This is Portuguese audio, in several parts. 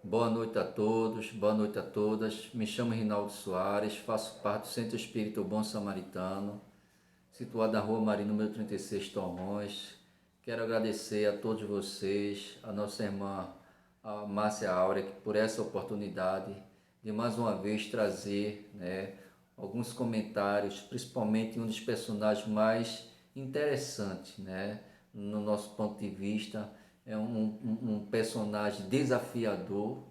Boa noite a todos, boa noite a todas. Me chamo Rinaldo Soares, faço parte do Centro Espírita Bom Samaritano, situado na Rua Maria, número 36, Torrões. Quero agradecer a todos vocês, a nossa irmã a Márcia Áurea, por essa oportunidade de mais uma vez trazer, alguns comentários, principalmente um dos personagens mais interessantes, no nosso ponto de vista. É um personagem desafiador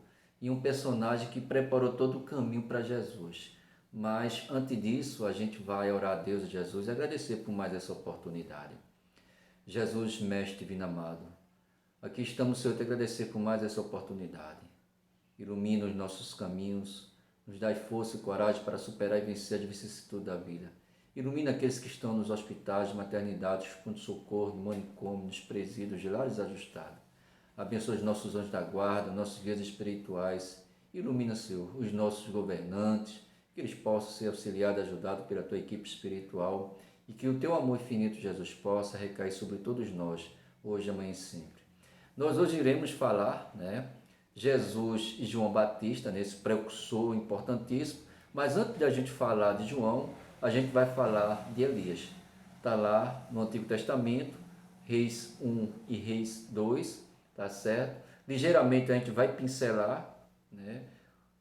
e um personagem que preparou todo o caminho para Jesus. Mas antes disso, a gente vai orar a Deus e Jesus e agradecer por mais essa oportunidade. Jesus, Mestre Divino Amado, aqui estamos, Senhor, te agradecer por mais essa oportunidade. Ilumina os nossos caminhos, nos dai força e coragem para superar e vencer as vicissitudes da vida. Ilumina aqueles que estão nos hospitais, maternidades, pontos de socorro, no manicômio, nos presídios, de lares ajustados. Abençoa os nossos anjos da guarda, nossos guias espirituais. Ilumina, Senhor, os nossos governantes, que eles possam ser auxiliados e ajudados pela tua equipe espiritual e que o teu amor infinito, Jesus, possa recair sobre todos nós, hoje, amanhã e sempre. Nós hoje iremos falar, Jesus e João Batista, nesse precursor importantíssimo, mas antes da gente falar de João, a gente vai falar de Elias. Está lá no Antigo Testamento, Reis 1 e Reis 2, tá certo? Ligeiramente a gente vai pincelar,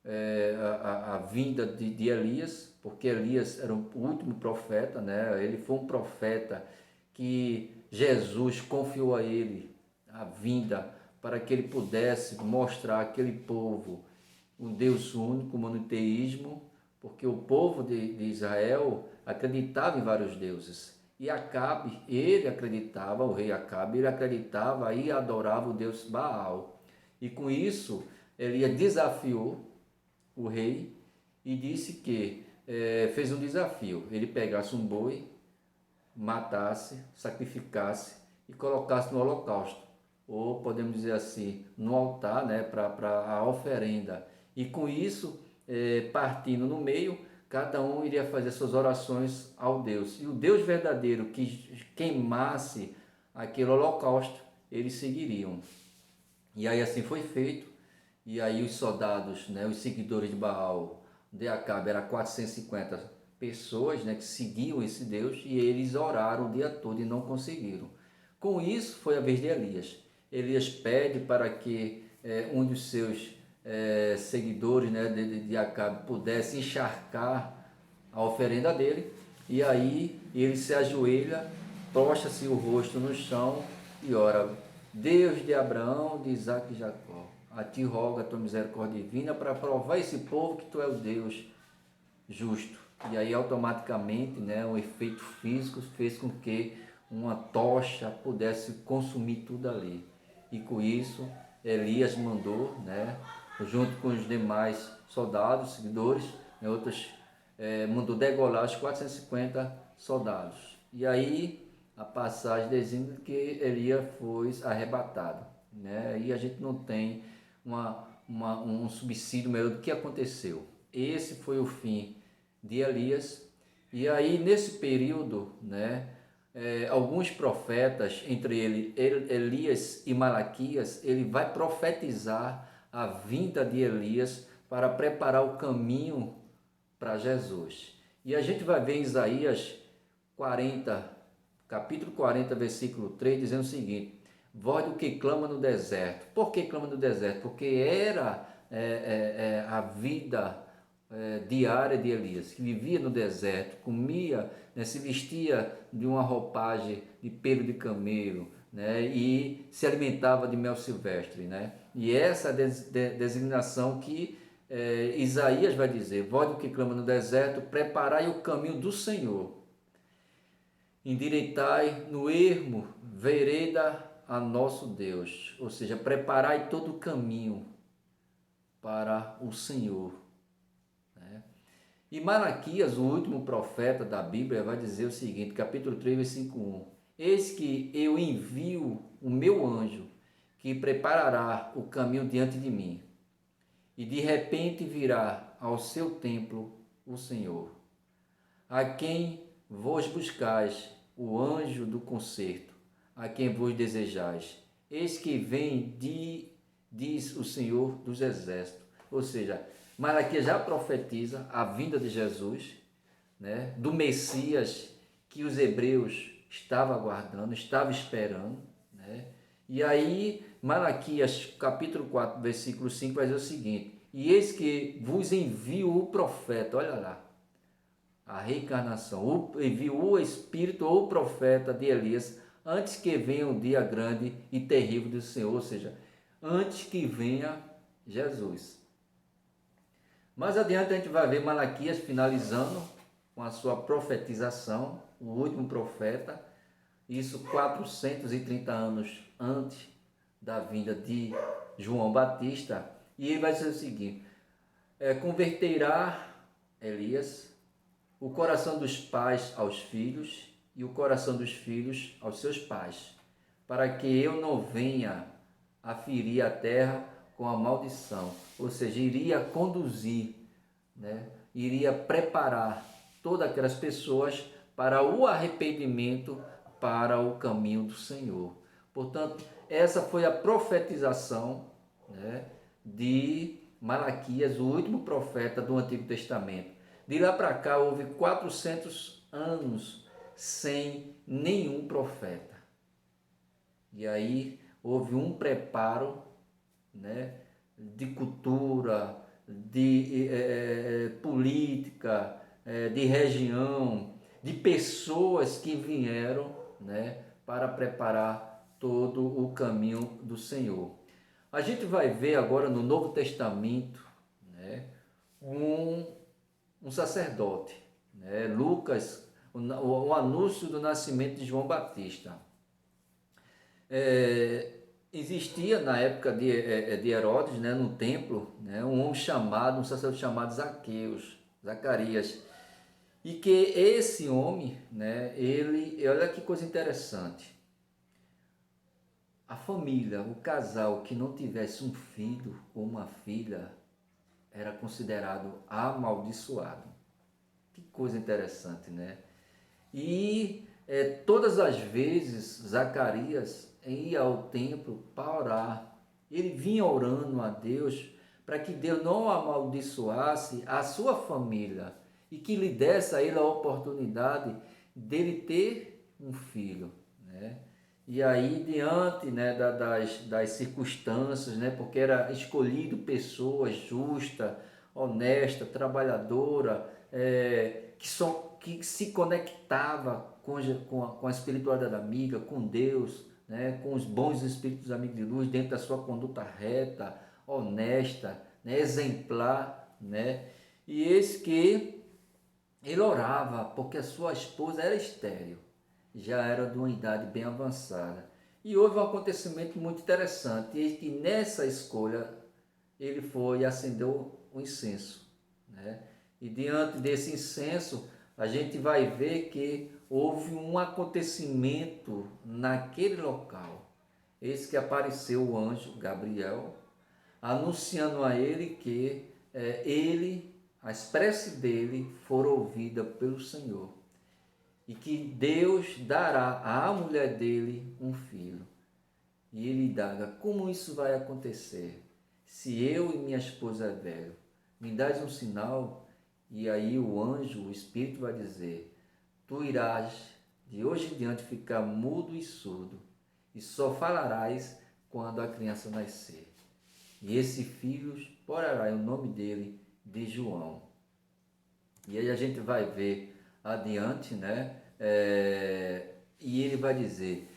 a vinda de Elias, porque Elias era o último profeta, ele foi um profeta que Jesus confiou a ele a vinda para que ele pudesse mostrar àquele povo o Deus único, o monoteísmo, porque o povo de Israel acreditava em vários deuses. E Acabe, ele acreditava, o rei Acabe, ele acreditava e adorava o deus Baal. E com isso, ele desafiou o rei e disse que fez um desafio. Ele pegasse um boi, matasse, sacrificasse e colocasse no holocausto, ou podemos dizer assim, no altar, para a oferenda. E com isso, partindo no meio, cada um iria fazer suas orações ao Deus. E o Deus verdadeiro que queimasse aquele holocausto, eles seguiriam. E aí assim foi feito. E aí os soldados, os seguidores de Baal, de Acabe, eram 450 pessoas, que seguiam esse Deus, e eles oraram o dia todo e não conseguiram. Com isso foi a vez de Elias. Elias pede para que um dos seus seguidores, de Acabe, pudesse encharcar a oferenda dele, e aí ele se ajoelha, prostra-se o rosto no chão e ora: Deus de Abraão, de Isaac e Jacó, a ti roga a tua misericórdia divina para provar esse povo que tu és o Deus justo. E aí automaticamente, um efeito físico fez com que uma tocha pudesse consumir tudo ali. E com isso Elias mandou, junto com os demais soldados, seguidores, outros, mandou degolar os 450 soldados. E aí a passagem designa que Elias foi arrebatado. E a gente não tem um subsídio melhor do que aconteceu. Esse foi o fim de Elias. E aí nesse período, alguns profetas, entre ele Elias e Malaquias, ele vai profetizar a vinda de Elias para preparar o caminho para Jesus. E a gente vai ver em Isaías 40, capítulo 40, versículo 3, dizendo o seguinte: voz do que clama no deserto. Por que clama no deserto? Porque era a vida diária de Elias, que vivia no deserto, comia, se vestia de uma roupagem de pelo de camelo, e se alimentava de mel silvestre. E essa designação que Isaías vai dizer: voz do que clama no deserto, preparai o caminho do Senhor, endireitai no ermo vereda a nosso Deus. Ou seja, preparai todo o caminho para o Senhor. E Malaquias, o último profeta da Bíblia, vai dizer o seguinte, capítulo 3, versículo 1: eis que eu envio o meu anjo, que preparará o caminho diante de mim, e de repente virá ao seu templo o Senhor, a quem vos buscais, o anjo do concerto, a quem vos desejais. Eis que vem diz o Senhor dos Exércitos. Ou seja, Malaquias já profetiza a vinda de Jesus, né, do Messias que os hebreus estavam aguardando, estavam esperando, né? E aí, Malaquias capítulo 4, versículo 5 vai dizer o seguinte: e eis que vos envio o profeta, olha lá, a reencarnação, envio o Espírito ou o profeta de Elias, antes que venha o dia grande e terrível do Senhor, ou seja, antes que venha Jesus. Mais adiante a gente vai ver Malaquias finalizando com a sua profetização, o último profeta, isso 430 anos antes da vinda de João Batista, e ele vai dizer o seguinte: converterá Elias o coração dos pais aos filhos e o coração dos filhos aos seus pais, para que eu não venha a ferir a terra com a maldição. Ou seja, iria conduzir, né? Iria preparar todas aquelas pessoas para o arrependimento, para o caminho do Senhor. Portanto, essa foi a profetização, né, de Malaquias, o último profeta do Antigo Testamento. De lá para cá houve 400 anos sem nenhum profeta. E aí houve um preparo, né, de cultura, de política, de região, de pessoas que vieram, né, para preparar todo o caminho do Senhor. A gente vai ver agora no Novo Testamento, né, um sacerdote, né, Lucas, o anúncio do nascimento de João Batista. Existia na época de Herodes, né, no templo, né, um sacerdote chamado Zacarias, e que esse homem, né, olha que coisa interessante, a família, o casal que não tivesse um filho ou uma filha era considerado amaldiçoado. Que coisa interessante, né? E todas as vezes Zacarias ia ao templo para orar. Ele vinha orando a Deus para que Deus não amaldiçoasse a sua família e que lhe desse a ele a oportunidade dele ter um filho, né? E aí, diante, né, das circunstâncias, né, porque era escolhido pessoa justa, honesta, trabalhadora, que se conectava com a espiritualidade amiga, com Deus, né, com os bons espíritos amigos de luz, dentro da sua conduta reta, honesta, né, exemplar, né? E eis que ele orava porque a sua esposa era estéril, já era de uma idade bem avançada. E houve um acontecimento muito interessante, e que nessa escolha ele foi e acendeu o incenso, né? E diante desse incenso, a gente vai ver que houve um acontecimento naquele local. Eis que apareceu o anjo Gabriel, anunciando a ele que as preces dele foram ouvidas pelo Senhor e que Deus dará à mulher dele um filho. E ele indaga: como isso vai acontecer? Se eu e minha esposa é velho, me dás um sinal? E aí o anjo, o Espírito vai dizer: tu irás de hoje em diante ficar mudo e surdo, e só falarás quando a criança nascer. E esse filho porá o nome dele de João. E aí a gente vai ver adiante, né? E ele vai dizer: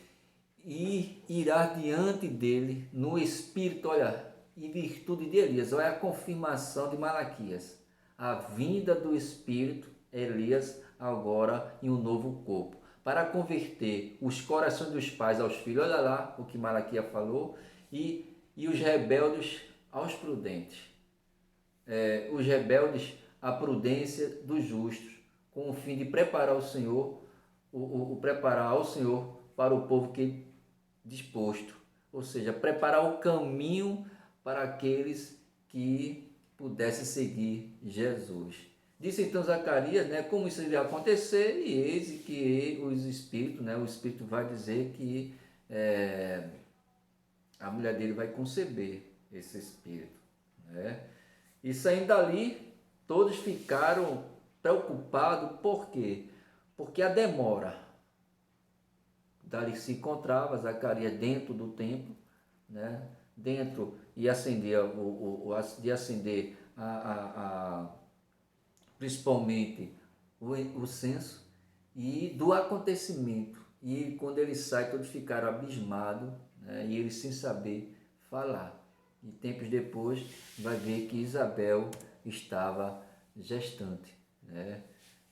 e irá diante dele no espírito, olha, e virtude de Elias. Olha a confirmação de Malaquias. A vinda do espírito, Elias, agora em um novo corpo, para converter os corações dos pais aos filhos. Olha lá o que Malaquias falou. E os rebeldes aos prudentes. Os rebeldes à prudência dos justos, com o fim de preparar o Senhor, preparar ao Senhor para o povo que disposto, ou seja, preparar o caminho para aqueles que pudessem seguir Jesus. Disse então Zacarias, né, como isso iria acontecer, e eis que os espíritos, né, o Espírito vai dizer que a mulher dele vai conceber, esse espírito, né? E saindo dali, todos ficaram preocupados. Por quê? Porque a demora. Dali se encontrava Zacarias dentro do templo, né? Dentro e acendia de acender principalmente o censo, e do acontecimento. E quando ele sai, todos ficaram abismados, né? E ele sem saber falar. E tempos depois vai ver que Isabel estava gestante, né?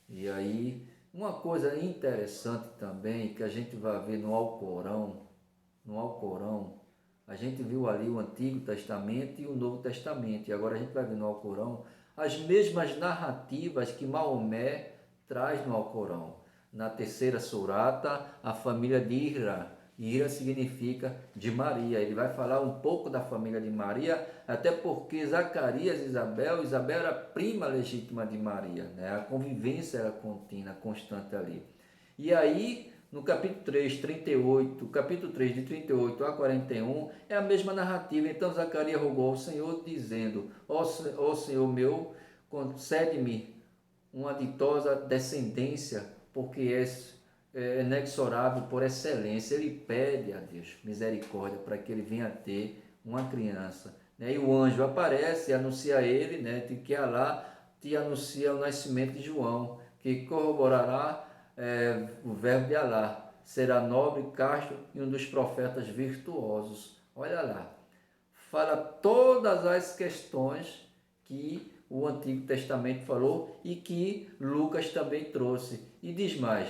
E aí, uma coisa interessante também que a gente vai ver no Alcorão, a gente viu ali o Antigo Testamento e o Novo Testamento, e agora a gente vai ver no Alcorão as mesmas narrativas que Maomé traz no Alcorão. Na terceira surata, a família de Ira. Ira significa de Maria. Ele vai falar um pouco da família de Maria, até porque Zacarias e Isabel era prima legítima de Maria, né? A convivência era contínua, constante ali. E aí, no capítulo 3, 38, capítulo 3, de 38 a 41, é a mesma narrativa. Então Zacarias rogou ao Senhor, dizendo: ó Senhor meu, concede-me uma ditosa descendência, porque és inexorável por excelência. Ele pede a Deus misericórdia para que ele venha a ter uma criança, né? E o anjo aparece e anuncia a ele, né, de que Alá te anuncia o nascimento de João, que corroborará o verbo de Alá, será nobre, casto e um dos profetas virtuosos. Olha lá, fala todas as questões que o Antigo Testamento falou e que Lucas também trouxe. E diz mais: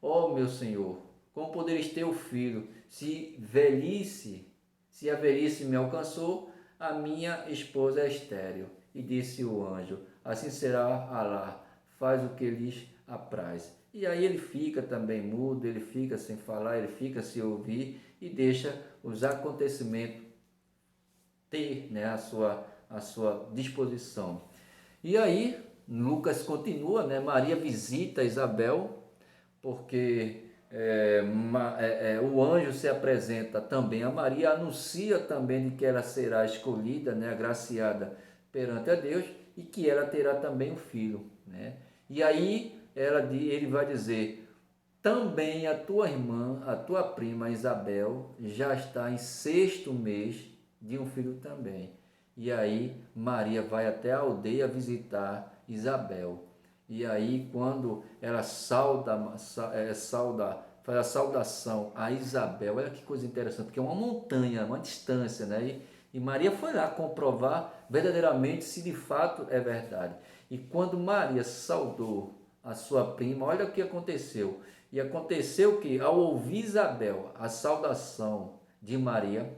ó meu Senhor, como poderes ter o filho, se a velhice me alcançou, a minha esposa é estéril. E disse o anjo: assim será Alá, faz o que lhes apraz. E aí ele fica também mudo, ele fica sem falar, ele fica sem ouvir e deixa os acontecimentos ter, né, a sua disposição. E aí Lucas continua, né? Maria visita Isabel, porque o anjo se apresenta também a Maria, anuncia também de que ela será escolhida, né, agraciada perante a Deus, e que ela terá também um filho, né? E aí ele vai dizer: também a tua irmã, a tua prima Isabel, já está em 6º mês de um filho também. E aí Maria vai até a aldeia visitar Isabel. E aí quando ela faz a saudação a Isabel, olha que coisa interessante, porque é uma montanha, uma distância, né? E Maria foi lá comprovar verdadeiramente se de fato é verdade. E quando Maria saudou a sua prima, olha o que aconteceu. E aconteceu que, ao ouvir Isabel a saudação de Maria,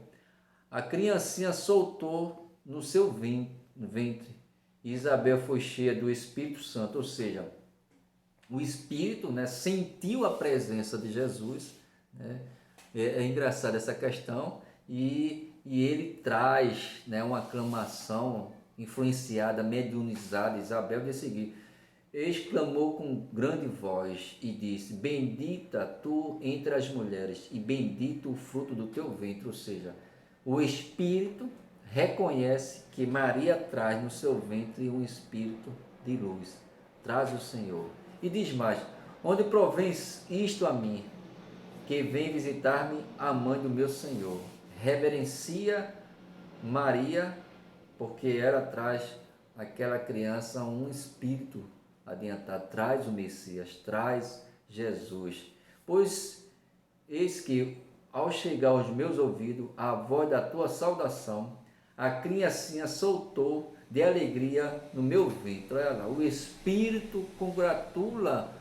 a criancinha soltou no seu ventre. E Isabel foi cheia do Espírito Santo, ou seja, o Espírito, né, sentiu a presença de Jesus, né? É engraçado essa questão, e ele traz, né, uma aclamação influenciada, mediunizada. Isabel de seguir, exclamou com grande voz e disse: bendita tu entre as mulheres e bendito o fruto do teu ventre. Ou seja, o Espírito reconhece que Maria traz no seu ventre um espírito de luz, traz o Senhor. E diz mais: onde provém isto a mim, que vem visitar-me a mãe do meu Senhor? Reverencia Maria, porque ela traz aquela criança um espírito adiantado, traz o Messias, traz Jesus. Pois eis que, ao chegar aos meus ouvidos a voz da tua saudação, a criancinha soltou de alegria no meu ventre. Olha lá, o Espírito congratula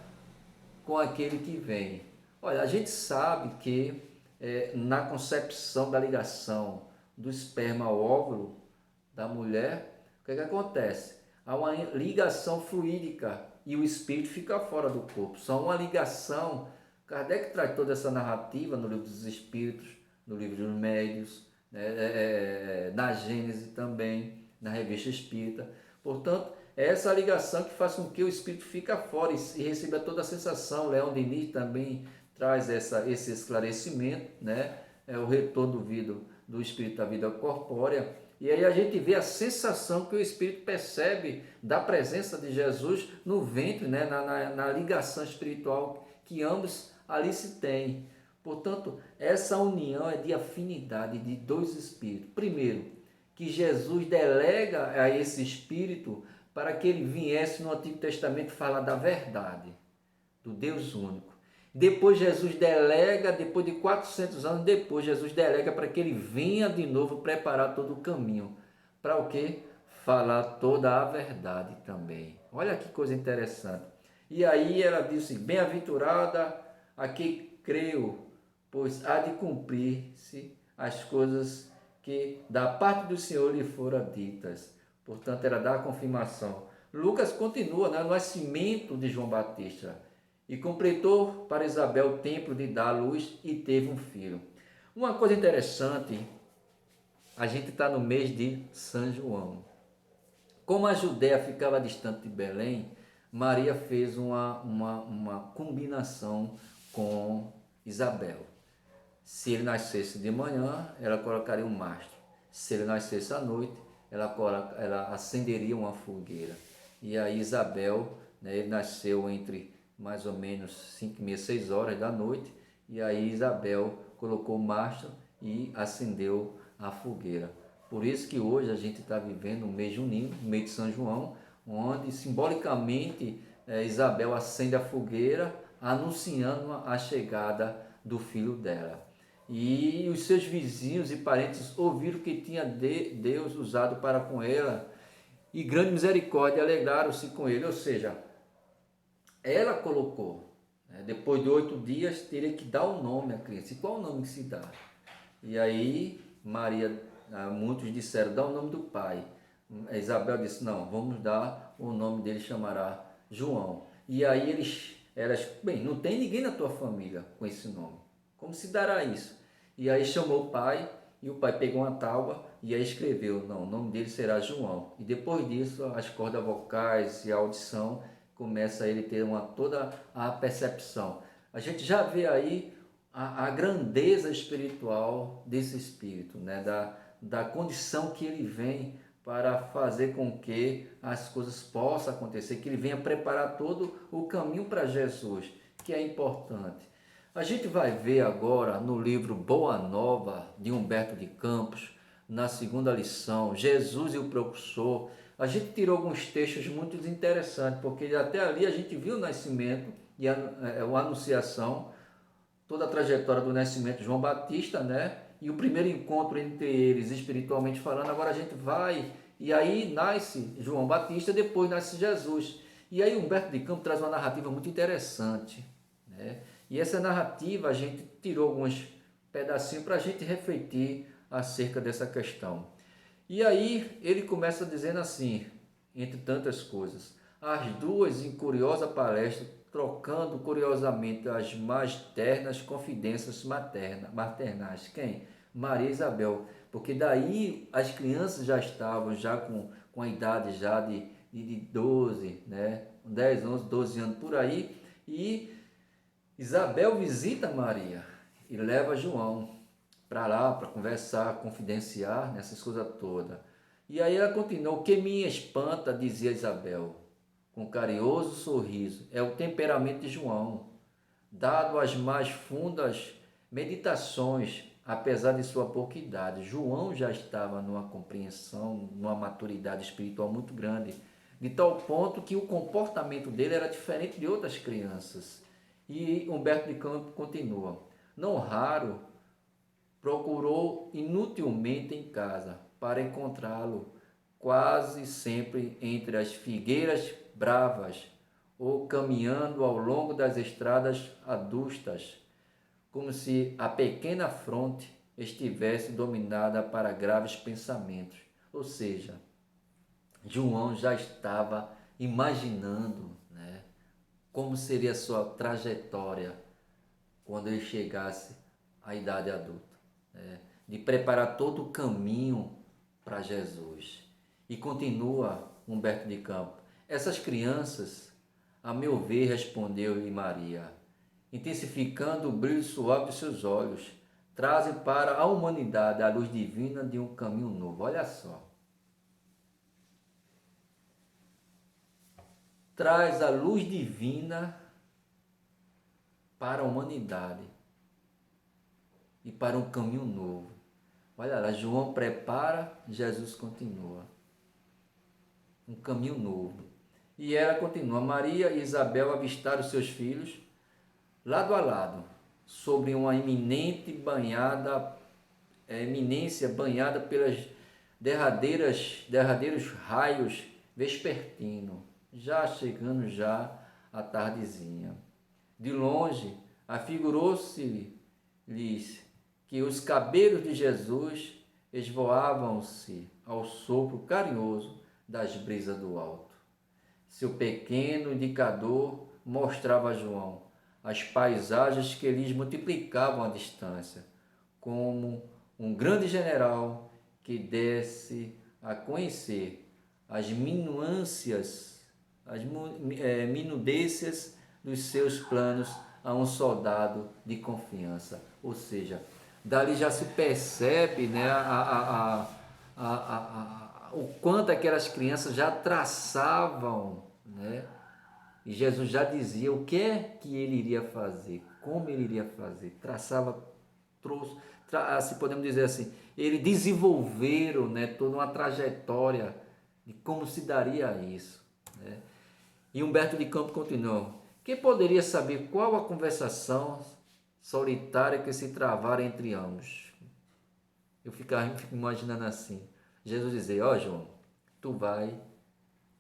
com aquele que vem. Olha, a gente sabe que na concepção da ligação do esperma ao óvulo da mulher, o que é que acontece? Há uma ligação fluídica e o espírito fica fora do corpo. Só uma ligação. Kardec traz toda essa narrativa no livro dos Espíritos, no livro dos Médios, né, na Gênese também, na Revista Espírita. Portanto, é essa ligação que faz com que o espírito fique fora e receba toda a sensação. Leão Denis também traz esse esclarecimento, né? O retorno do espírito à vida corpórea, E aí a gente vê a sensação que o Espírito percebe da presença de Jesus no ventre, né? na ligação espiritual que ambos ali se têm. Portanto, essa união é de afinidade de dois espíritos. Primeiro, que Jesus delega a esse espírito para que ele viesse no Antigo Testamento falar da verdade, do Deus único. Depois Jesus delega, depois de 400 anos depois, Jesus delega para que ele venha de novo preparar todo o caminho. Para o quê? Falar toda a verdade também. Olha que coisa interessante. E aí ela disse, bem-aventurada a que creu, pois há de cumprir-se as coisas que da parte do Senhor lhe foram ditas. Portanto, ela dá a confirmação. Lucas continua, né, no nascimento de João Batista. E completou para Isabel o tempo de dar à luz e teve um filho. Uma coisa interessante, a gente está no mês de São João. Como a Judéia ficava distante de Belém, Maria fez uma combinação com Isabel. Se ele nascesse de manhã, ela colocaria um mastro. Se ele nascesse à noite, ela acenderia uma fogueira. E aí Isabel, né, ele nasceu entre mais ou menos 5h30, 6 horas da noite, e aí Isabel colocou o mastro e acendeu a fogueira. Por isso que hoje a gente está vivendo o mês junino, o mês de São João, onde simbolicamente Isabel acende a fogueira, anunciando a chegada do filho dela. E os seus vizinhos e parentes ouviram que tinha Deus usado para com ela, e grande misericórdia alegraram-se com ele, ou seja, ela colocou, né, depois de 8 dias teria que dar o nome à criança. E qual o nome que se dá? E aí Maria, muitos disseram, dá o nome do pai. Isabel disse, não, vamos dar o nome dele, chamará João. E aí elas, bem, não tem ninguém na tua família com esse nome, como se dará isso? E aí chamou o pai, e o pai pegou uma tábua e aí escreveu, não, o nome dele será João. E depois disso, as cordas vocais e a audição, começa a ele ter toda a percepção. A gente já vê aí a grandeza espiritual desse espírito, né? da condição que ele vem para fazer com que as coisas possam acontecer, que ele venha preparar todo o caminho para Jesus, que é importante. A gente vai ver agora no livro Boa Nova, de Humberto de Campos, na segunda lição, Jesus e o Precursor. A gente tirou alguns textos muito interessantes, porque até ali a gente viu o nascimento e a anunciação, toda a trajetória do nascimento de João Batista, né? E o primeiro encontro entre eles, espiritualmente falando. Agora a gente vai, e aí nasce João Batista, depois nasce Jesus. E aí Humberto de Campos traz uma narrativa muito interessante, né? E essa narrativa a gente tirou alguns pedacinhos para a gente refletir acerca dessa questão. E aí ele começa dizendo assim, entre tantas coisas, as duas em curiosa palestra, trocando curiosamente as mais ternas confidências maternais. Quem? Maria e Isabel. Porque daí as crianças já estavam já com a idade já de 12, né? 10, 11, 12 anos por aí. E Isabel visita Maria e leva João para lá, para conversar, confidenciar, nessas coisas todas. E aí ela continuou, o que me espanta, dizia Isabel, com carinhoso sorriso, é o temperamento de João, dado às mais fundas meditações, apesar de sua pouca idade. João já estava numa compreensão, numa maturidade espiritual muito grande, de tal ponto que o comportamento dele era diferente de outras crianças. E Humberto de Campos continua, não raro, procurou inutilmente em casa para encontrá-lo, quase sempre entre as figueiras bravas ou caminhando ao longo das estradas adustas, como se a pequena fronte estivesse dominada para graves pensamentos. Ou seja, João já estava imaginando, né, como seria a sua trajetória quando ele chegasse à idade adulta. De preparar todo o caminho para Jesus. E continua Humberto de Campos, essas crianças, a meu ver, respondeu-lhe Maria, intensificando o brilho suave de seus olhos, trazem para a humanidade a luz divina de um caminho novo. Olha só. Traz a luz divina para a humanidade e para um caminho novo. Olha lá, João prepara, Jesus continua. Um caminho novo. E ela continua. Maria e Isabel avistaram seus filhos lado a lado, sobre uma eminência banhada pelas derradeiros raios vespertino, já chegando já a tardezinha. De longe, afigurou-se-lhes que os cabelos de Jesus esvoavam-se ao sopro carinhoso das brisas do alto. Seu pequeno indicador mostrava a João as paisagens que lhes multiplicavam a distância, como um grande general que desse a conhecer as minudências dos seus planos a um soldado de confiança. Ou seja, dali já se percebe, né, o quanto aquelas crianças já traçavam, né? E Jesus já dizia o que é que ele iria fazer, como ele iria fazer, traçava, se podemos dizer assim, ele desenvolveram, né, toda uma trajetória de como se daria isso, né? E Humberto de Campos continuou: quem poderia saber qual a conversação solitária que se travara entre ambos? Eu fico imaginando assim, Jesus dizer: ó João, tu vai,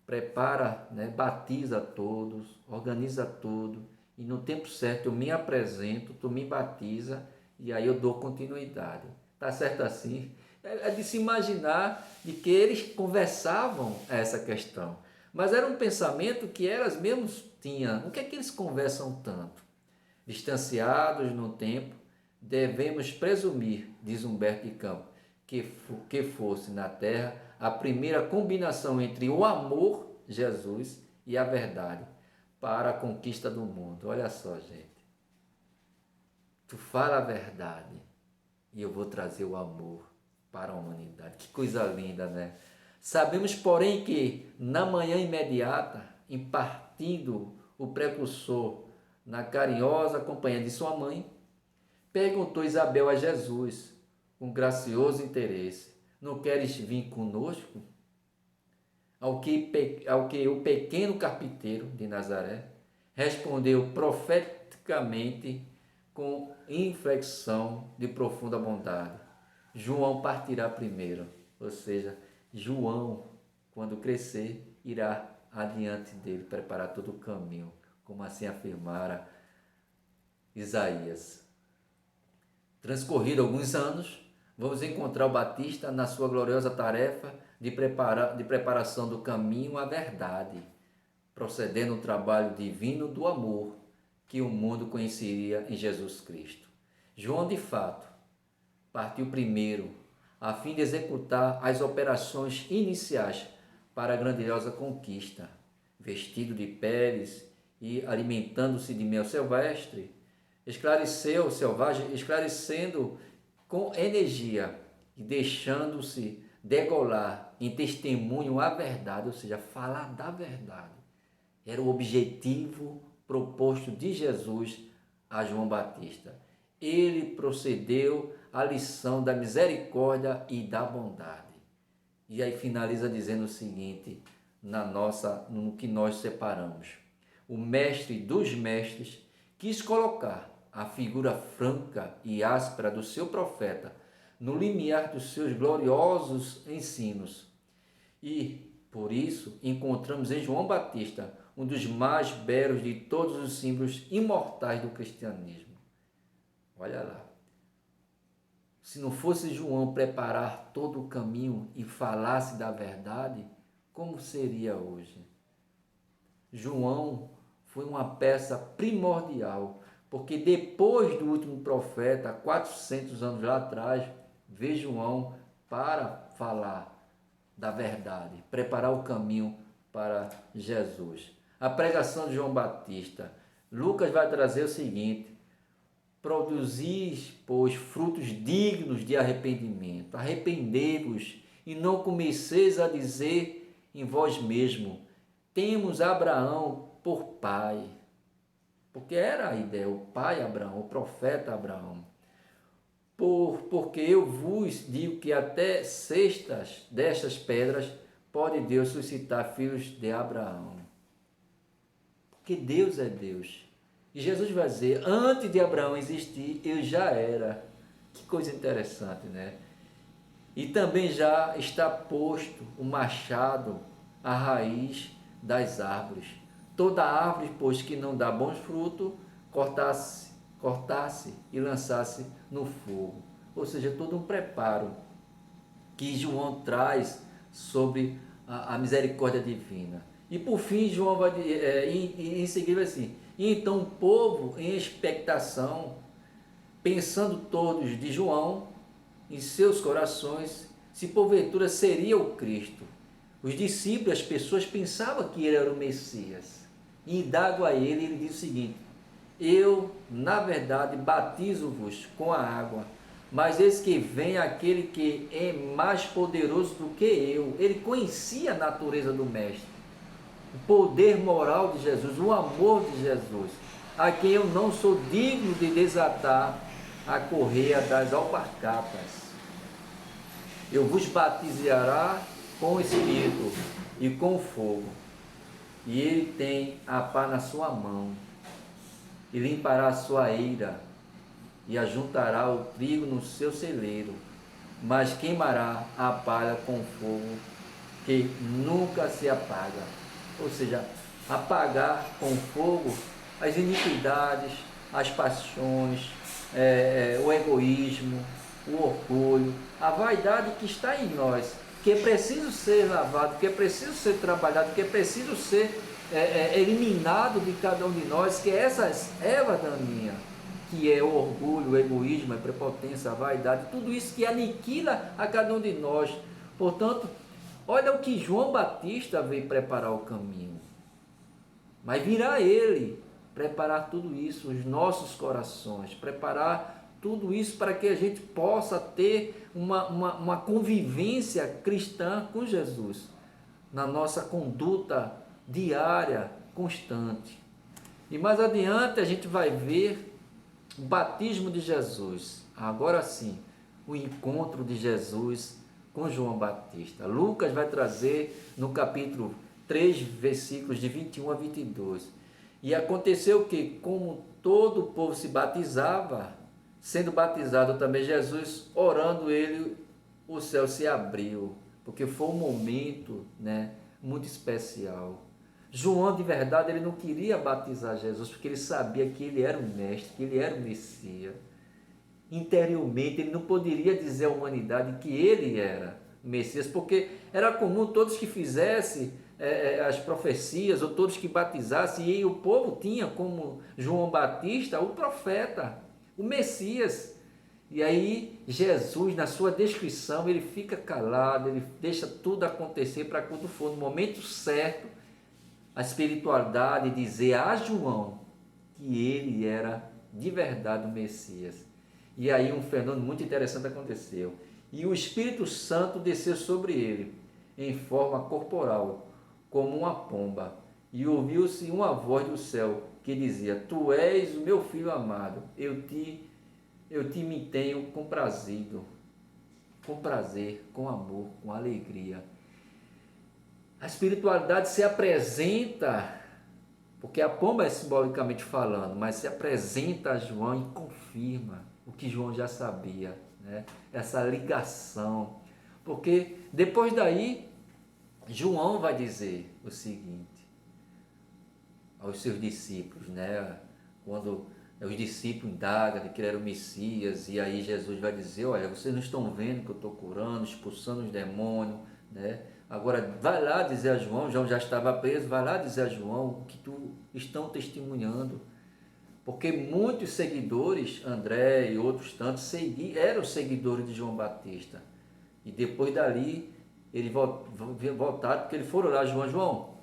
prepara, né, batiza todos, organiza tudo, e no tempo certo eu me apresento, tu me batiza, e aí eu dou continuidade. Tá certo assim? É de se imaginar de que eles conversavam essa questão. Mas era um pensamento que elas mesmas tinham. O que é que eles conversam tanto? Distanciados no tempo, devemos presumir, diz Humberto de Campos, que fosse na terra a primeira combinação entre o amor, Jesus, e a verdade para a conquista do mundo. Olha só, gente. Tu fala a verdade e eu vou trazer o amor para a humanidade. Que coisa linda, né? Sabemos, porém, que na manhã imediata, impartindo o precursor na carinhosa companhia de sua mãe, perguntou Isabel a Jesus, com gracioso interesse: não queres vir conosco? Ao que o pequeno carpinteiro de Nazaré respondeu profeticamente com inflexão de profunda bondade: João partirá primeiro. Ou seja, João, quando crescer, irá adiante dele preparar todo o caminho, como assim afirmara Isaías. Transcorrido alguns anos, vamos encontrar o Batista na sua gloriosa tarefa de preparação do caminho à verdade, procedendo um trabalho divino do amor que o mundo conheceria em Jesus Cristo. João, de fato, partiu primeiro a fim de executar as operações iniciais para a grandiosa conquista. Vestido de peles e alimentando-se de mel silvestre, esclarecendo com energia e deixando-se degolar em testemunho à verdade, ou seja, falar da verdade. Era o objetivo proposto de Jesus a João Batista. Ele procedeu à lição da misericórdia e da bondade. E aí finaliza dizendo o seguinte, no que nós separamos: o mestre dos mestres quis colocar a figura franca e áspera do seu profeta no limiar dos seus gloriosos ensinos. E, por isso, encontramos em João Batista um dos mais belos de todos os símbolos imortais do cristianismo. Olha lá. Se não fosse João preparar todo o caminho e falasse da verdade, como seria hoje? João foi uma peça primordial, porque depois do último profeta, 400 anos lá atrás, veio João para falar da verdade, preparar o caminho para Jesus. A pregação de João Batista. Lucas vai trazer o seguinte: produzis, pois, frutos dignos de arrependimento. Arrependei-vos e não comeceis a dizer em vós mesmo, temos Abraão por pai. Porque era a ideia, o pai Abraão, o profeta Abraão. Porque eu vos digo que até cestas destas pedras pode Deus suscitar filhos de Abraão. Porque Deus é Deus. E Jesus vai dizer, antes de Abraão existir, eu já era. Que coisa interessante, né? E também já está posto o machado à raiz das árvores. Toda árvore, pois, que não dá bons frutos, cortasse e lançasse no fogo. Ou seja, todo um preparo que João traz sobre a misericórdia divina. E por fim, João vai em seguida assim, e então o povo em expectação, pensando todos de João em seus corações, se porventura seria o Cristo. Os discípulos, as pessoas pensavam que ele era o Messias. E indago a ele, ele diz o seguinte, eu, na verdade, batizo-vos com a água, mas eis que vem aquele que é mais poderoso do que eu. Ele conhecia a natureza do Mestre, o poder moral de Jesus, o amor de Jesus, a quem eu não sou digno de desatar a correia das alpargatas. Eu vos batizará com o Espírito e com o fogo, e ele tem a pá na sua mão, e limpará a sua eira, e ajuntará o trigo no seu celeiro, mas queimará a palha com fogo que nunca se apaga. Ou seja, apagar com fogo as iniquidades, as paixões, o egoísmo, o orgulho, a vaidade que está em nós, que é preciso ser lavado, que é preciso ser trabalhado, que é preciso ser eliminado de cada um de nós, que é essas ervas daninhas, que é o orgulho, o egoísmo, a prepotência, a vaidade, tudo isso que aniquila a cada um de nós. Portanto, olha o que João Batista veio preparar o caminho. Mas virá ele preparar tudo isso, os nossos corações, preparar tudo isso para que a gente possa ter uma convivência cristã com Jesus, na nossa conduta diária, constante. E mais adiante a gente vai ver o batismo de Jesus. Agora sim, o encontro de Jesus com João Batista. Lucas vai trazer no capítulo 3, versículos de 21 a 22. E aconteceu que, como todo o povo se batizava, sendo batizado também Jesus, orando ele, o céu se abriu, porque foi um momento, né, muito especial. João, de verdade, ele não queria batizar Jesus, porque ele sabia que ele era o Mestre, que ele era o Messias. Interiormente, ele não poderia dizer à humanidade que ele era o Messias, porque era comum todos que fizessem as profecias, ou todos que batizassem, e o povo tinha como João Batista o profeta, o Messias. E aí Jesus, na sua descrição, ele fica calado, ele deixa tudo acontecer para quando for no momento certo, a espiritualidade dizer a João que ele era de verdade o Messias. E aí um fenômeno muito interessante aconteceu. E o Espírito Santo desceu sobre ele, em forma corporal, como uma pomba. E ouviu-se uma voz do céu que dizia, tu és o meu filho amado, eu te me tenho comprazido, com prazer, com amor, com alegria. A espiritualidade se apresenta, porque a pomba é simbolicamente falando, mas se apresenta a João e confirma o que João já sabia, né? Essa ligação. Porque depois daí, João vai dizer o seguinte aos seus discípulos, né? Quando os discípulos indagam de que ele era o Messias, e aí Jesus vai dizer, olha, vocês não estão vendo que eu estou curando, expulsando os demônios, né? Agora vai lá dizer a João, João já estava preso, vai lá dizer a João o que tu estão testemunhando. Porque muitos seguidores, André e outros tantos, eram seguidores de João Batista. E depois dali, eles voltaram, porque eles foram lá, João,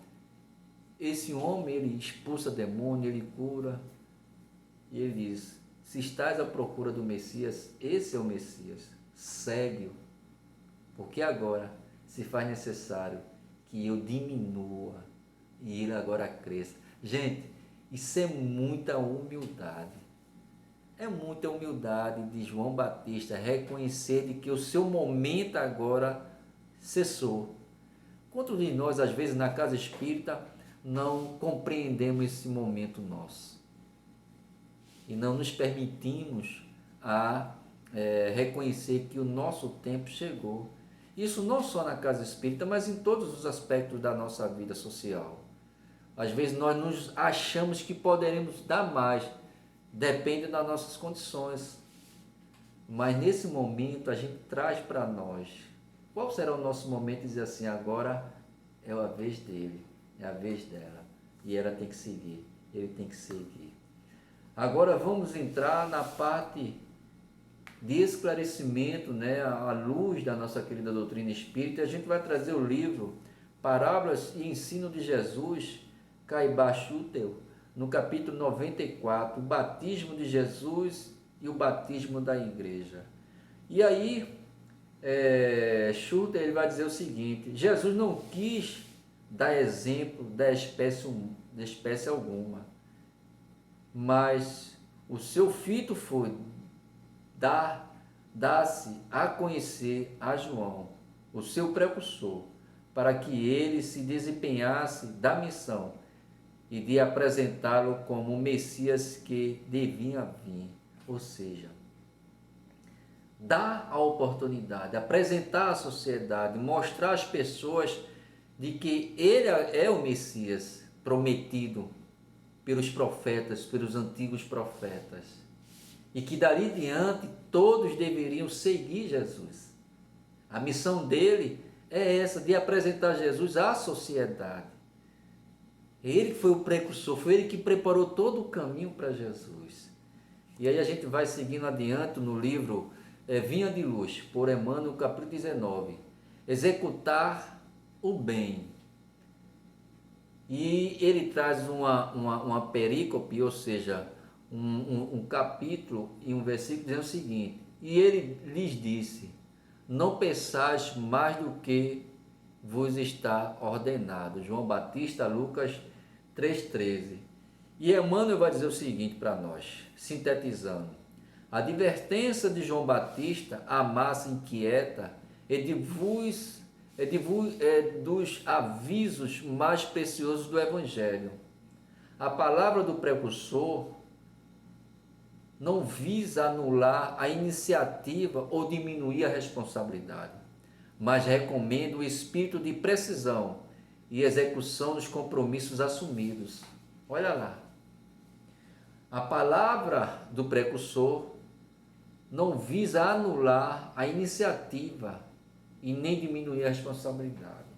esse homem, ele expulsa demônio, ele cura. E ele diz, Se estás à procura do Messias, esse é o Messias. Segue-o, porque agora se faz necessário que eu diminua e ele agora cresça. Gente, isso é muita humildade. É muita humildade de João Batista reconhecer de que o seu momento agora cessou. Quantos de nós, às vezes, na casa espírita, não compreendemos esse momento nosso? E não nos permitimos reconhecer que o nosso tempo chegou. Isso não só na casa espírita, mas em todos os aspectos da nossa vida social. Às vezes nós nos achamos que poderemos dar mais, depende das nossas condições. Mas nesse momento a gente traz para nós, qual será o nosso momento de dizer assim, agora é a vez dele, é a vez dela, e ela tem que seguir, ele tem que seguir. Agora vamos entrar na parte de esclarecimento, né, à luz da nossa querida doutrina espírita. A gente vai trazer o livro Parábolas e Ensino de Jesus, Caibá Schutel, no capítulo 94, o batismo de Jesus e o batismo da igreja. E aí, Schutel ele vai dizer o seguinte: Jesus não quis dar exemplo da espécie alguma, mas o seu fito foi dar-se a conhecer a João, o seu precursor, para que ele se desempenhasse da missão e de apresentá-lo como o Messias que devia vir. Ou seja, dar a oportunidade, apresentar à sociedade, mostrar às pessoas de que ele é o Messias prometido pelos profetas, pelos antigos profetas, e que dali diante todos deveriam seguir Jesus. A missão dele é essa, de apresentar Jesus à sociedade. Ele foi o precursor, foi ele que preparou todo o caminho para Jesus. E aí a gente vai seguindo adiante no livro Vinha de Luz, por Emmanuel, capítulo 19. Executar o bem. E ele traz uma perícope, ou seja, um capítulo e um versículo dizendo o seguinte: e ele lhes disse, não pensais mais do que vos está ordenado. João Batista, Lucas 3,13. E Emmanuel vai dizer o seguinte para nós, sintetizando: a advertência de João Batista, a massa inquieta, é dos avisos mais preciosos do Evangelho. A palavra do precursor não visa anular a iniciativa ou diminuir a responsabilidade, mas recomenda o espírito de precisão e execução dos compromissos assumidos. Olha lá. A palavra do precursor não visa anular a iniciativa e nem diminuir a responsabilidade.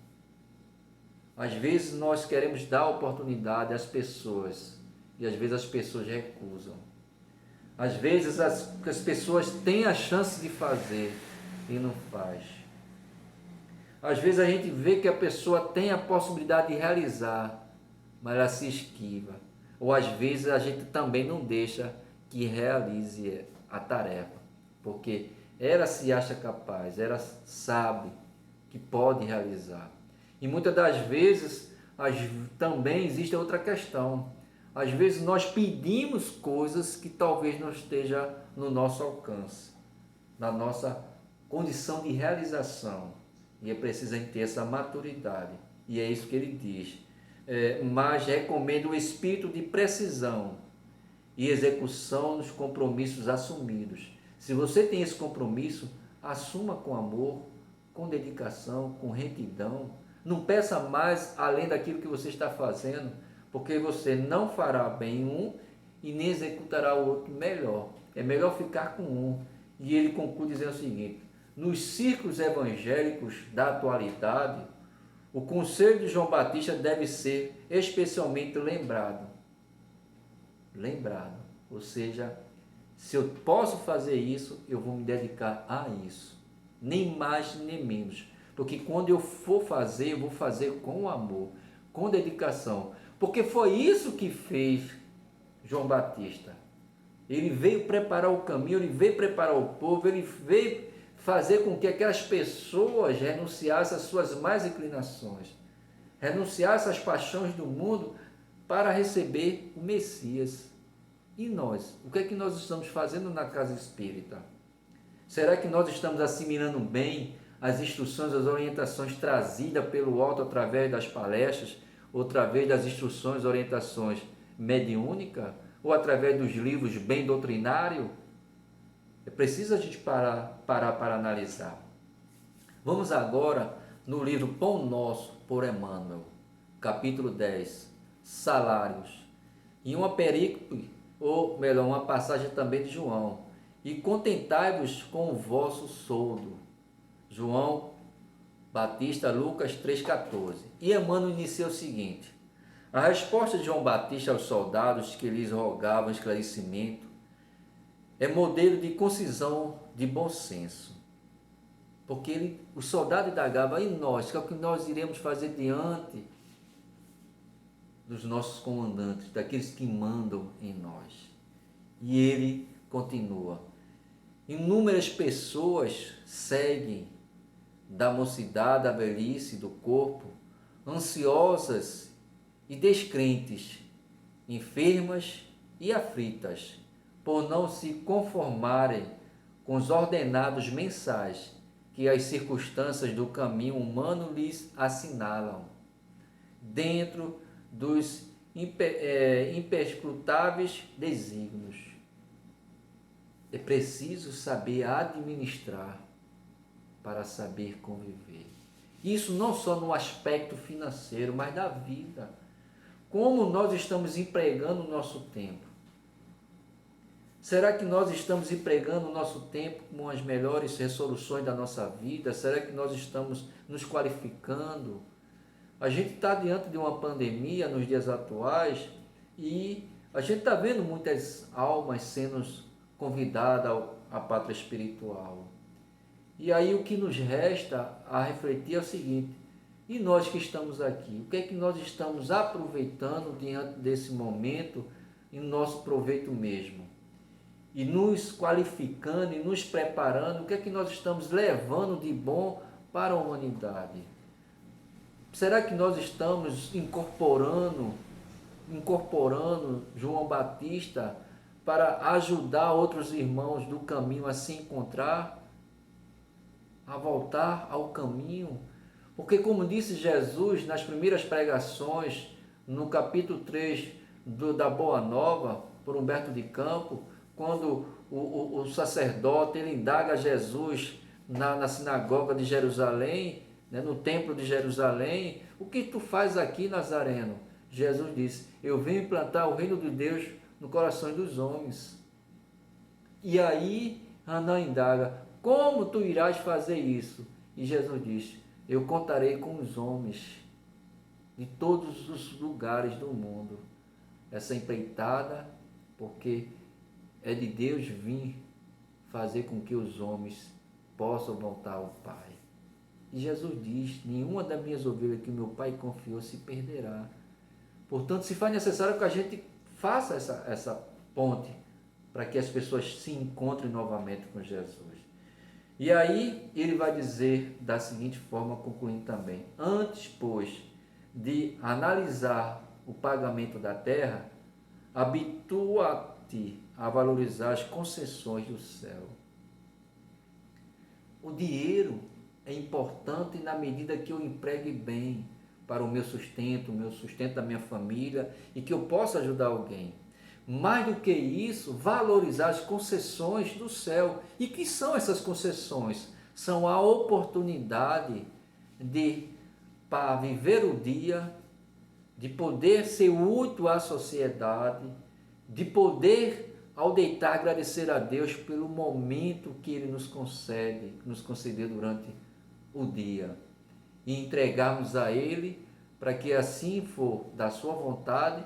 Às vezes nós queremos dar oportunidade às pessoas e às vezes as pessoas recusam. Às vezes as pessoas têm a chance de fazer e não faz. Às vezes a gente vê que a pessoa tem a possibilidade de realizar, mas ela se esquiva. Ou às vezes a gente também não deixa que realize a tarefa, porque ela se acha capaz, ela sabe que pode realizar. E muitas das vezes também existe outra questão. Às vezes nós pedimos coisas que talvez não esteja no nosso alcance, na nossa condição de realização. E é preciso a gente ter essa maturidade. E é isso que ele diz. Mas recomendo o espírito de precisão e execução dos compromissos assumidos. Se você tem esse compromisso, assuma com amor, com dedicação, com retidão. Não peça mais além daquilo que você está fazendo, porque você não fará bem um e nem executará o outro melhor. É melhor ficar com um. E ele conclui dizendo o seguinte: nos círculos evangélicos da atualidade, o conselho de João Batista deve ser especialmente lembrado. Lembrado. Ou seja, se eu posso fazer isso, eu vou me dedicar a isso. Nem mais, nem menos. Porque quando eu for fazer, eu vou fazer com amor, com dedicação. Porque foi isso que fez João Batista. Ele veio preparar o caminho, ele veio preparar o povo, ele veio fazer com que aquelas pessoas renunciassem às suas más inclinações, renunciassem às paixões do mundo para receber o Messias. E nós? O que é que nós estamos fazendo na casa espírita? Será que nós estamos assimilando bem as instruções, as orientações trazidas pelo alto através das palestras, ou através das instruções, orientações mediúnicas, ou através dos livros bem doutrinários? É preciso a gente parar para analisar. Vamos agora no livro Pão Nosso, por Emmanuel, capítulo 10, Salários. E uma perícope, ou melhor, uma passagem também de João. E contentai-vos com o vosso soldo. João Batista, Lucas 3,14. E Emmanuel inicia o seguinte: a resposta de João Batista aos soldados que lhes rogavam esclarecimento é modelo de concisão de bom senso. Porque o soldado indagava: e nós? O que nós iremos fazer diante dos nossos comandantes, daqueles que mandam em nós? E ele continua: inúmeras pessoas seguem da mocidade à velhice do corpo, ansiosas e descrentes, enfermas e aflitas, por não se conformarem com os ordenados mensais que as circunstâncias do caminho humano lhes assinalam, dentro dos imperscrutáveis desígnios. É preciso saber administrar para saber conviver. Isso não só no aspecto financeiro, mas da vida. Como nós estamos empregando o nosso tempo? Será que nós estamos empregando o nosso tempo com as melhores resoluções da nossa vida? Será que nós estamos nos qualificando? A gente está diante de uma pandemia nos dias atuais e a gente está vendo muitas almas sendo convidadas à pátria espiritual. E aí o que nos resta a refletir é o seguinte: e nós que estamos aqui, o que é que nós estamos aproveitando diante desse momento em nosso proveito mesmo? E nos qualificando e nos preparando, o que é que nós estamos levando de bom para a humanidade? Será que nós estamos incorporando João Batista para ajudar outros irmãos do caminho a se encontrar, a voltar ao caminho? Porque, como disse Jesus nas primeiras pregações, no capítulo 3 da Boa Nova, por Humberto de Campos, quando o sacerdote ele indaga Jesus na sinagoga de Jerusalém, né, no templo de Jerusalém: o que tu faz aqui, Nazareno? Jesus disse: eu vim implantar o reino de Deus no coração dos homens. E aí Ana indaga: como tu irás fazer isso? E Jesus diz: eu contarei com os homens de todos os lugares do mundo essa empreitada, porque é de Deus vir fazer com que os homens possam voltar ao Pai. E Jesus diz: nenhuma das minhas ovelhas que meu Pai confiou se perderá. Portanto, se faz necessário que a gente faça essa ponte para que as pessoas se encontrem novamente com Jesus. E aí ele vai dizer da seguinte forma, concluindo também: antes, pois, de analisar o pagamento da terra, habitua-te a valorizar as concessões do céu. O dinheiro é importante na medida que eu empregue bem para o meu sustento da minha família, e que eu possa ajudar alguém. Mais do que isso, valorizar as concessões do céu. E que são essas concessões? São a oportunidade para viver o dia, de poder ser útil à sociedade, de poder, ao deitar, agradecer a Deus pelo momento que Ele nos concedeu durante o dia, e entregarmos a Ele, para que assim for da sua vontade,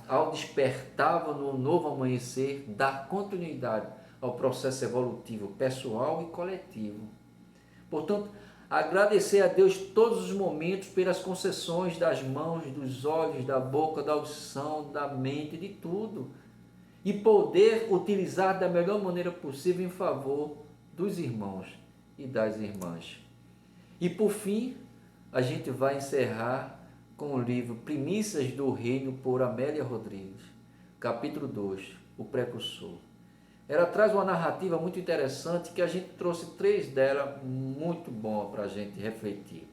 ao despertar no novo amanhecer, dar continuidade ao processo evolutivo pessoal e coletivo. Portanto, agradecer a Deus todos os momentos pelas concessões das mãos, dos olhos, da boca, da audição, da mente, de tudo. e poder utilizar da melhor maneira possível em favor dos irmãos e das irmãs. E por fim, a gente vai encerrar com o livro Primícias do Reino por Amélia Rodrigues, capítulo 2, o precursor. Ela traz uma narrativa muito interessante que a gente trouxe 3 dela muito bom para a gente refletir.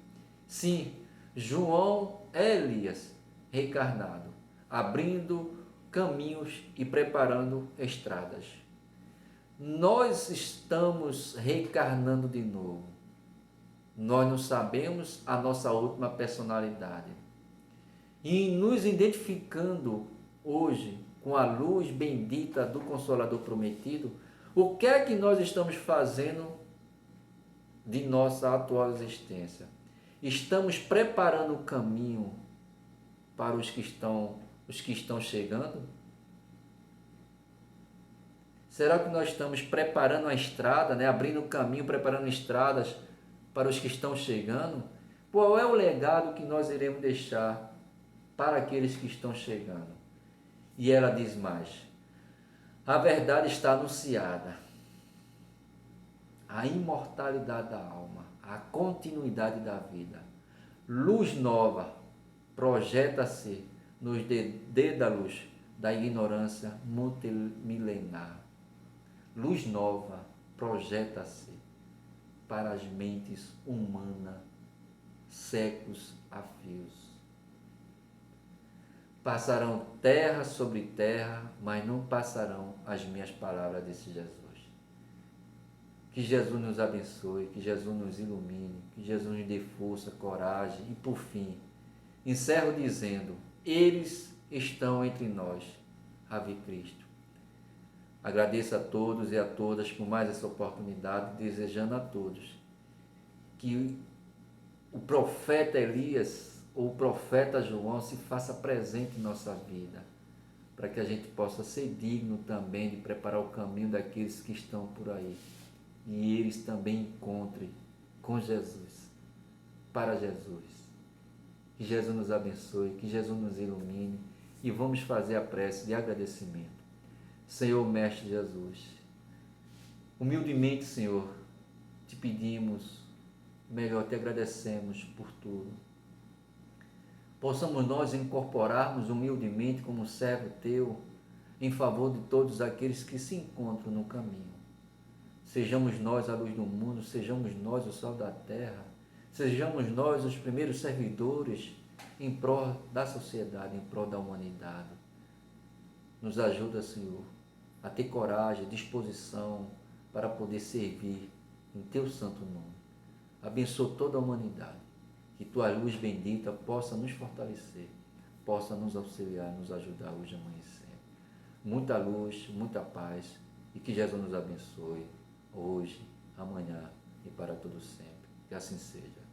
Sim, João é Elias reencarnado, abrindo caminhos e preparando estradas. Nós estamos reencarnando de novo. Nós não sabemos a nossa última personalidade. E nos identificando hoje com a luz bendita do Consolador prometido, o que é que nós estamos fazendo de nossa atual existência? Estamos preparando o caminho para os que estão chegando? Será que nós estamos preparando a estrada, abrindo o caminho, preparando estradas para os que estão chegando? Qual é o legado que nós iremos deixar para aqueles que estão chegando? E ela diz mais: a verdade está anunciada, a imortalidade da alma, a continuidade da vida. Luz nova projeta-se nos dédalos da ignorância multimilenar. Luz nova projeta-se para as mentes humanas, séculos a fios. Passarão terra sobre terra, mas não passarão as minhas palavras, disse Jesus. Que Jesus nos abençoe, que Jesus nos ilumine, que Jesus nos dê força, coragem e, por fim, encerro dizendo: eles estão entre nós. Ave Cristo. Agradeço a todos e a todas por mais essa oportunidade, desejando a todos que o profeta Elias ou o profeta João se faça presente em nossa vida, para que a gente possa ser digno também de preparar o caminho daqueles que estão por aí e eles também encontrem com Jesus, para Jesus. Que Jesus nos abençoe, que Jesus nos ilumine e vamos fazer a prece de agradecimento. Senhor Mestre Jesus, humildemente, Senhor, te pedimos, melhor, te agradecemos por tudo. Possamos nós incorporarmos humildemente como servo teu em favor de todos aqueles que se encontram no caminho. Sejamos nós a luz do mundo, sejamos nós o sol da terra, sejamos nós os primeiros servidores em prol da sociedade, em prol da humanidade. Nos ajuda, Senhor, a ter coragem, disposição para poder servir em teu santo nome. Abençoa toda a humanidade. Que tua luz bendita possa nos fortalecer, possa nos auxiliar, nos ajudar hoje, amanhã e sempre. Muita luz, muita paz e que Jesus nos abençoe hoje, amanhã e para todo sempre. Que assim seja.